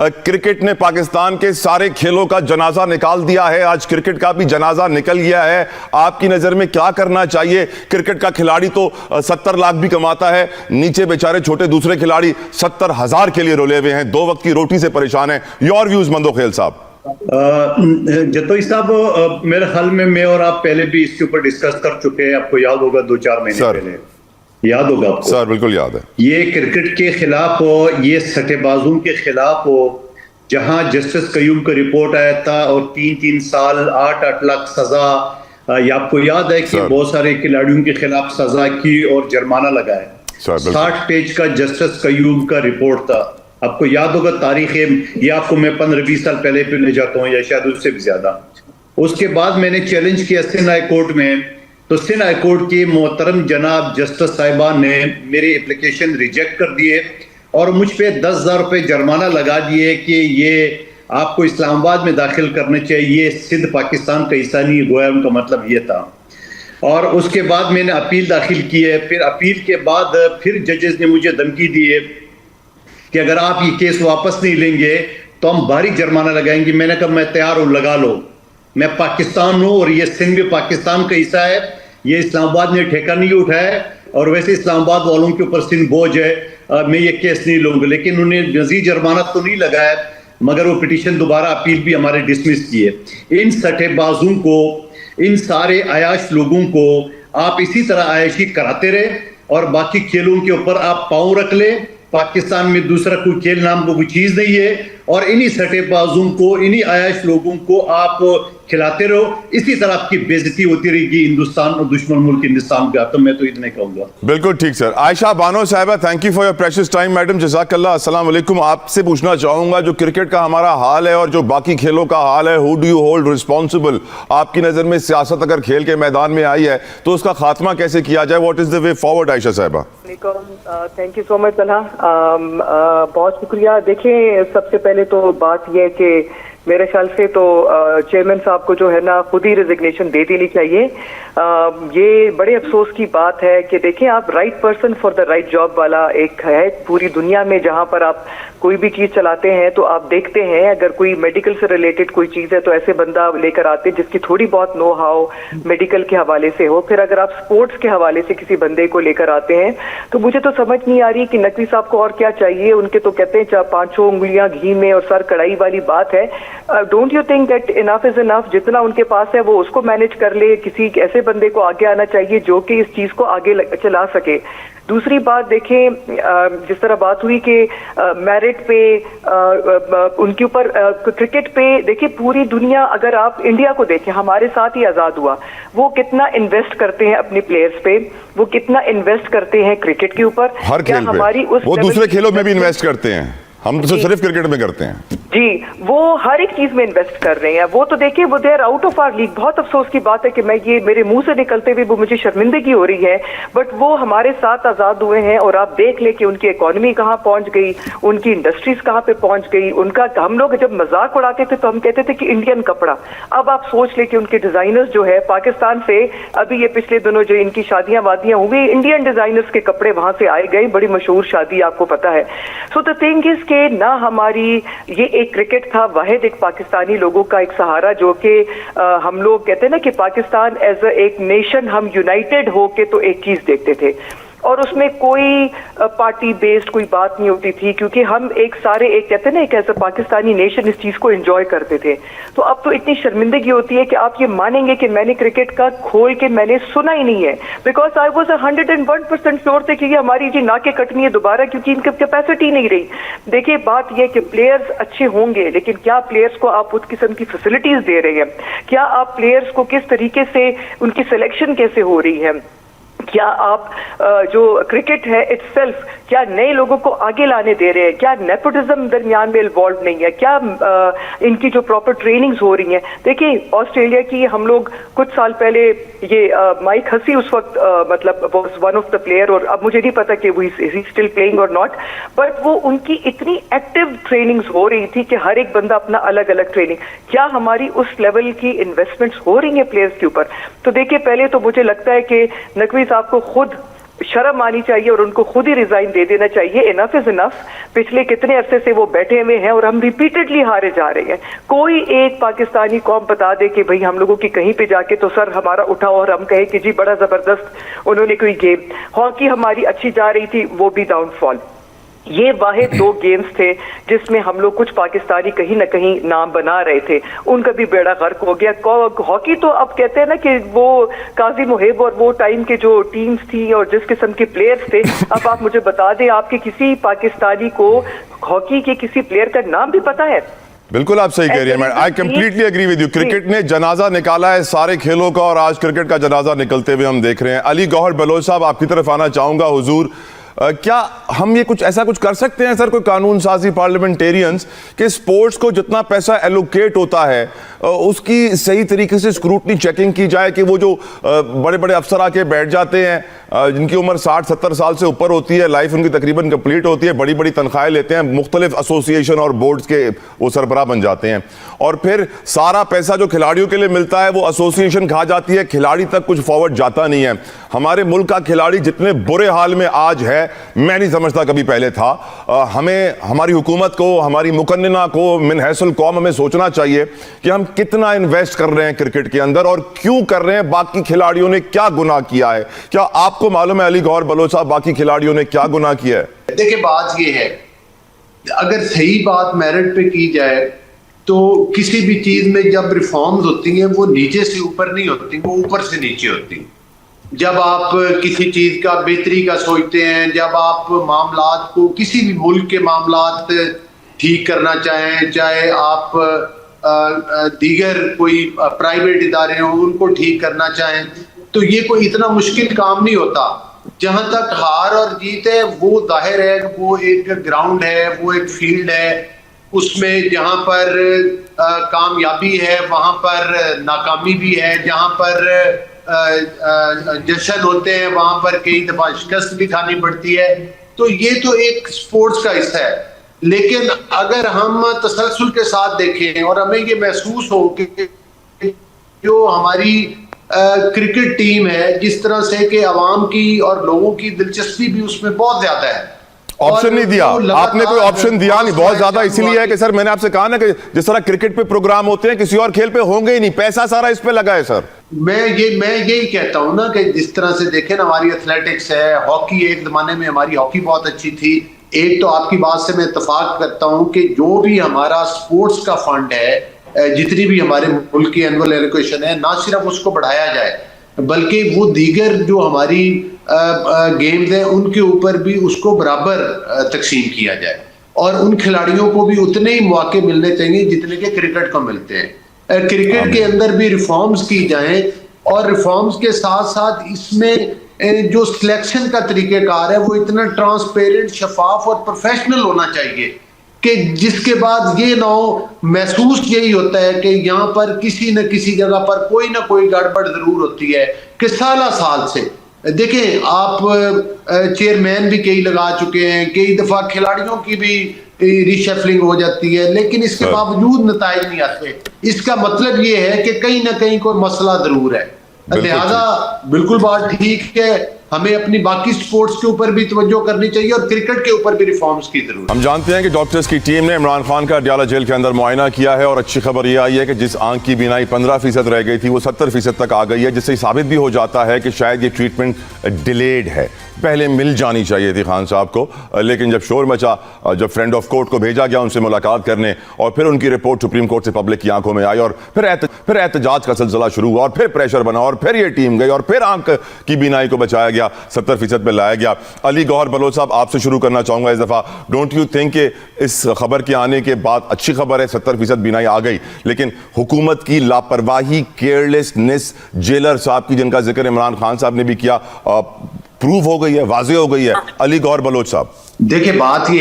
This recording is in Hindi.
क्रिकेट ने पाकिस्तान के सारे खेलों का जनाजा निकाल दिया है, आज क्रिकेट का भी जनाजा निकल गया है। आपकी नजर में क्या करना चाहिए? क्रिकेट का खिलाड़ी तो 70 लाख भी कमाता है, नीचे बेचारे छोटे दूसरे खिलाड़ी 70,000 के लिए रोले हुए हैं, 2 वक्त की रोटी से परेशान है। योर व्यूज मंदोखेल साहब। जतोई साहब, मेरे ख्याल में मैं और आप पहले भी इसके ऊपर डिस्कस कर चुके हैं, आपको याद होगा 2-4 महीने पहले, याद होगा आपको? सर बिल्कुल याद है। ये क्रिकेट के खिलाफ हो, ये सट्टेबाजों के खिलाफ हो, जहां जस्टिस कयूम का रिपोर्ट आया था और 3-3 साल 8-8 लाख सजा, ये आपको याद है कि बहुत सारे खिलाड़ियों के खिलाफ सजा की और जुर्माना लगाया। 60 पेज का जस्टिस कयूम का रिपोर्ट था, आपको याद होगा तारीख, ये आपको मैं 15-20 साल पहले पे ले जाता हूँ या शायद उससे भी ज्यादा। उसके बाद मैंने चैलेंज किया सिंध हाई कोर्ट में, तो सिंध हाई कोर्ट की मोहतरम जनाब जस्टिस साहिबा ने मेरी एप्लीकेशन रिजेक्ट कर दिए और मुझ पे 10,000 रुपये जुर्माना लगा दिए कि ये आपको इस्लामाबाद में दाखिल करने चाहिए, सिंध पाकिस्तान का हिस्सा नहीं, गोया उनका मतलब ये था। और उसके बाद मैंने अपील दाखिल की है, फिर अपील के बाद फिर जजेस ने मुझे धमकी दी है कि अगर आप ये केस वापस नहीं लेंगे तो हम भारी जुर्माना लगाएंगे। मैंने कहा मैं तैयार हूं, लगा लो, मैं पाकिस्तान हूं और ये सिंध भी पाकिस्तान का हिस्सा है, ये इस्लामाबाद ने ठेका नहीं उठाया और वैसे इस्लामाबाद वालों के ऊपर सिंध बोझ है, मैं ये केस नहीं लूंगा। लेकिन उन्हें मजीद जुर्माना तो नहीं लगाया, मगर वो पिटीशन दोबारा अपील भी हमारे डिसमिस किए। इन सट्टेबाजों को, इन सारे अयाश लोगों को आप इसी तरह आयशी कराते रहे और बाकी खेलों के ऊपर आप पाँव रख ले। पाकिस्तान में दूसरा कोई खेल नाम को कोई चीज नहीं है और इन्हीं सट्टेबाजों को, इन्हीं आयाश लोगों को आप खिलाते रहो, इसी तरह आपकी बेइज्जती होती रहेगी हिंदुस्तान और दुश्मन मुल्क हिंदुस्तान का। तो मैं तो इतना कहूंगा। बिल्कुल ठीक सर। आयशा बानो साहिबा, thank you for your precious time. Madam जज़ाकल्लाह। अस्सलाम वालेकुम। आपसे पूछना चाहूंगा, जो क्रिकेट का हमारा हाल है और जो बाकी खेलों का हाल है, who do you hold responsible? आपकी नजर में सियासत अगर खेल के मैदान में आई है तो उसका खात्मा कैसे किया जाए? What is the way forward? Ayesha साहिबा। Thank you so much Talha, बहुत शुक्रिया। देखिए, सबसे पहले तो बात यह है कि मेरे ख्याल से तो चेयरमैन साहब को जो है ना खुद ही रिजिग्नेशन दे देनी चाहिए। ये बड़े अफसोस की बात है कि देखें, आप right person for the right job वाला एक है पूरी दुनिया में, जहां पर आप कोई भी चीज चलाते हैं तो आप देखते हैं अगर कोई मेडिकल से रिलेटेड कोई चीज है तो ऐसे बंदा लेकर आते हैं जिसकी थोड़ी बहुत नो हाउ मेडिकल के हवाले से हो। फिर अगर आप स्पोर्ट्स के हवाले से किसी बंदे को लेकर आते हैं तो मुझे तो समझ नहीं आ रही कि नकवी साहब को और क्या चाहिए। उनके तो कहते हैं 5-6 उंगलियां घी में और सर कढ़ाई वाली बात है। Don't you think that enough is enough? जितना उनके पास है वो उसको मैनेज कर ले। किसी ऐसे बंदे को आगे आना चाहिए जो कि इस चीज को आगे चला सके। दूसरी बात देखें, जिस तरह बात हुई कि मेरिट पे उनके ऊपर क्रिकेट पे, देखिए पूरी दुनिया, अगर आप इंडिया को देखें, हमारे साथ ही आजाद हुआ, वो कितना इन्वेस्ट करते हैं अपने प्लेयर्स पे, वो कितना इन्वेस्ट करते हैं क्रिकेट के ऊपर, हर खेल पे। वो दूसरे खेलों में भी इन्वेस्ट करते हैं, हम तो सिर्फ क्रिकेट में करते हैं जी। वो हर एक चीज में इन्वेस्ट कर रहे हैं। वो तो देखिए वो देर आउट ऑफ आवर लीग। बहुत अफसोस की बात है कि मैं ये मेरे मुंह से निकलते हुए वो मुझे शर्मिंदगी हो रही है, बट वो हमारे साथ आजाद हुए हैं और आप देख ले कि उनकी इकोनॉमी कहाँ पहुंच गई, उनकी इंडस्ट्रीज कहाँ पे पहुंच गई। उनका, हम लोग जब मजाक उड़ाते थे तो हम कहते थे कि इंडियन कपड़ा, अब आप सोच ले कि उनके डिजाइनर्स जो है पाकिस्तान से, अभी ये पिछले दिनों जो इनकी शादियां वादियां हुई, इंडियन डिजाइनर्स के कपड़े वहां से आए गए, बड़ी मशहूर शादी आपको पता है। सो द थिंग इज के ना हमारी ये एक क्रिकेट था वाहिद एक पाकिस्तानी लोगों का एक सहारा, जो कि हम लोग कहते हैं ना कि पाकिस्तान एज एक नेशन हम यूनाइटेड हो के तो एक चीज देखते थे और उसमें कोई पार्टी बेस्ड कोई बात नहीं होती थी, क्योंकि हम एक सारे एक कहते हैं ना एक ऐसा पाकिस्तानी नेशन इस चीज को एंजॉय करते थे। तो अब तो इतनी शर्मिंदगी होती है कि आप ये मानेंगे कि मैंने क्रिकेट का खोल के मैंने सुना ही नहीं है, बिकॉज आई वॉज 101% श्योर थे कि ये हमारी जी नाके कटनी है दोबारा, क्योंकि इनकी कैपेसिटी नहीं रही। देखिए बात यह कि प्लेयर्स अच्छे होंगे, लेकिन क्या प्लेयर्स को आप उस किस्म की फैसिलिटीज दे रहे हैं? क्या आप प्लेयर्स को किस तरीके से उनकी सिलेक्शन कैसे हो रही है? क्या आप जो क्रिकेट है इटसेल्फ, क्या नए लोगों को आगे लाने दे रहे हैं? क्या नेपोटिज्म दरमियान में इन्वॉल्व नहीं है? क्या इनकी जो प्रॉपर ट्रेनिंग्स हो रही हैं? देखिए ऑस्ट्रेलिया की हम लोग कुछ साल पहले ये माइक हसी उस वक्त मतलब was one of the player, और अब मुझे नहीं पता कि वो ही स्टिल प्लेइंग और नॉट, बट वो उनकी इतनी एक्टिव ट्रेनिंग्स हो रही थी कि हर एक बंदा अपना अलग अलग ट्रेनिंग। क्या हमारी उस लेवल की इन्वेस्टमेंट्स हो रही हैं प्लेयर्स के ऊपर? तो देखिए पहले तो मुझे लगता है कि नकवी साहब को खुद शर्म आनी चाहिए और उनको खुद ही रिजाइन दे देना चाहिए। Enough is enough. पिछले कितने अरसे से वो बैठे हुए हैं और हम रिपीटेडली हारे जा रहे हैं। कोई एक पाकिस्तानी कौम बता दे कि भाई हम लोगों की कहीं पे जाके तो सर हमारा उठा और हम कहे कि जी बड़ा जबरदस्त उन्होंने कोई गेम, हॉकी हमारी अच्छी जा रही थी वो भी डाउनफॉल। ये वाहिद 2 गेम्स थे जिसमें हम लोग कुछ पाकिस्तानी कहीं ना कहीं नाम बना रहे थे, उनका भी बेड़ा गर्क हो गया। हॉकी तो अब कहते हैं ना कि वो काजी मुहिब और वो टाइम के जो टीम्स थी और जिस किस्म के प्लेयर्स थे, अब आप मुझे बता दें आपके किसी पाकिस्तानी को हॉकी के किसी प्लेयर का नाम भी पता है? बिल्कुल आप सही कह रही हैं। I completely agree with you. Cricket ने जनाजा निकाला है सारे खेलों का और आज क्रिकेट का जनाजा निकलते हुए हम देख रहे हैं। अली गौहर बलोच साहब, आपकी तरफ आना चाहूंगा। हुजूर, क्या हम ये कुछ ऐसा कुछ कर सकते हैं सर, कोई कानून साजी पार्लियामेंटेरियंस, कि स्पोर्ट्स को जितना पैसा एलोकेट होता है उसकी सही तरीके से स्क्रूटनी चेकिंग की जाए, कि वो जो बड़े बड़े अफसर आके बैठ जाते हैं जिनकी उम्र 60-70 साल से ऊपर होती है, लाइफ उनकी तकरीबन कंप्लीट होती है, बड़ी बड़ी तनख्वाहें लेते हैं, मुख्तलिफ एसोसिएशन और बोर्ड्स के वो सरबराह बन जाते हैं, और फिर सारा पैसा जो खिलाड़ियों के लिए मिलता है वो एसोसिएशन खा जाती है, खिलाड़ी तक कुछ फॉरवर्ड जाता नहीं है। हमारे मुल्क का खिलाड़ी जितने बुरे हाल में आज है मैं नहीं समझता कभी पहले था। हमें, हमारी हुकूमत को, हमारी मुकन्निना को, मिन हैसुल कौम हमें सोचना चाहिए कि हम कितना इन्वेस्ट कर रहे हैं क्रिकेट के अंदर और क्यों कर रहे हैं। बाकी खिलाड़ियों ने क्या गुनाह किया है? क्या आपको मालूम है अली गौहर बलोच साहब, बाकी खिलाड़ियों ने क्या गुनाह किया है? देखिए, बात यह है, अगर सही बात मेरिट पे की जाए तो किसी भी चीज में जब रिफॉर्म्स होती हैं वो नीचे से ऊपर नहीं होती, वो ऊपर से नीचे होती। जब आप किसी चीज का बेहतरी का सोचते हैं, जब आप मामलात को, किसी भी मुल्क के मामलात ठीक करना चाहें, चाहे आप दीगर कोई प्राइवेट इदारे हों उनको ठीक करना चाहें, तो ये कोई इतना मुश्किल काम नहीं होता। जहां तक हार और जीत है वो जाहिर है, वो एक ग्राउंड है, वो एक फील्ड है, उसमें जहां पर कामयाबी है वहां पर नाकामी भी है, जहां पर जश्न होते हैं वहां पर कई दफा शिकस्त भी खानी पड़ती है। तो ये तो एक स्पोर्ट्स का हिस्सा है। लेकिन अगर हम तसलसल के साथ देखें और हमें ये महसूस हो कि जो हमारी क्रिकेट टीम है, जिस तरह से कि आवाम की और लोगों की दिलचस्पी भी उसमें बहुत ज्यादा है। ऑप्शन नहीं दिया आपने, कोई ऑप्शन दिया नहीं, बहुत ज्यादा इसलिए है कि सर मैंने आपसे कहा ना कि जिस तरह क्रिकेट पे प्रोग्राम होते हैं किसी और खेल पे होंगे ही नहीं, पैसा सारा इस पे लगा है सर। मैं यही कहता हूं ना कि जिस तरह से देखें ना, हमारी एथलेटिक्स है, हॉकी, एक जमाने में हमारी हॉकी बहुत अच्छी थी। एक तो आपकी बात से मैं इत्तेफाक करता हूं कि जो भी हमारा स्पोर्ट्स का फंड है, जितनी भी हमारे मुल्क की एनुअल एलोकेशन है, ना सिर्फ उसको बढ़ाया जाए बल्कि वो दीगर जो हमारी गेम्स हैं उनके ऊपर भी उसको बराबर तकसीम किया जाए और उन खिलाड़ियों को भी उतने ही मौके मिलने चाहिए जितने के क्रिकेट को मिलते हैं। क्रिकेट के अंदर भी रिफॉर्म्स की जाएं और रिफॉर्म्स के साथ साथ इसमें जो सिलेक्शन का तरीक़ेकार है वो इतना ट्रांसपेरेंट, शफाफ और प्रोफेशनल होना चाहिए कि जिसके बाद ये ना हो, महसूस यही होता है कि यहाँ पर किसी न किसी जगह पर कोई ना कोई गड़बड़ जरूर होती है कि साल से देखें आप चेयरमैन भी कई लगा चुके हैं, कई दफा खिलाड़ियों की भी रिशफलिंग हो जाती है, लेकिन इसके बावजूद नताइज नहीं आते। इसका मतलब ये है कि कहीं ना कहीं कोई मसला जरूर है। लिहाजा बिल्कुल बात ठीक है, हमें अपनी बाकी स्पोर्ट्स के ऊपर भी तवज्जो करनी चाहिए और क्रिकेट के ऊपर भी रिफॉर्म्स की जरूरत है। हम जानते हैं कि डॉक्टर्स की टीम ने इमरान खान का अडयाला जेल के अंदर मुआयना किया है और अच्छी खबर यह आई है कि जिस आंख की बीनाई 15% रह गई थी वो 70% तक आ गई है, जिससे साबित भी हो जाता है कि शायद ये ट्रीटमेंट डिलेड है, पहले मिल जानी चाहिए थी खान साहब को। लेकिन जब शोर मचा, जब फ्रेंड ऑफ कोर्ट को भेजा गया उनसे मुलाकात करने और फिर उनकी रिपोर्ट सुप्रीम कोर्ट से पब्लिक की आंखों में आई और फिर एहतजाज का सिलसिला शुरू हुआ और फिर प्रेशर बना और फिर ये टीम गई और फिर आंख की बीनाई को बचाया गया, 70% पे लाया गया। अली गौहर बलोच साहब, आपसे शुरू करना चाहूंगा इस दफा। डोंट यू थिंक कि इस खबर के आने के बाद अच्छी खबर है, 70% बीनाई आ गई, लेकिन हुकूमत की लापरवाही, केयरलेसनेस, जेलर साहब की जिनका जिक्र इमरान खान साहब ने भी किया, प्रूव हो गई है, वाज़ेह हो गई है। अली गौहर बलोच साहब, देखिए बात ये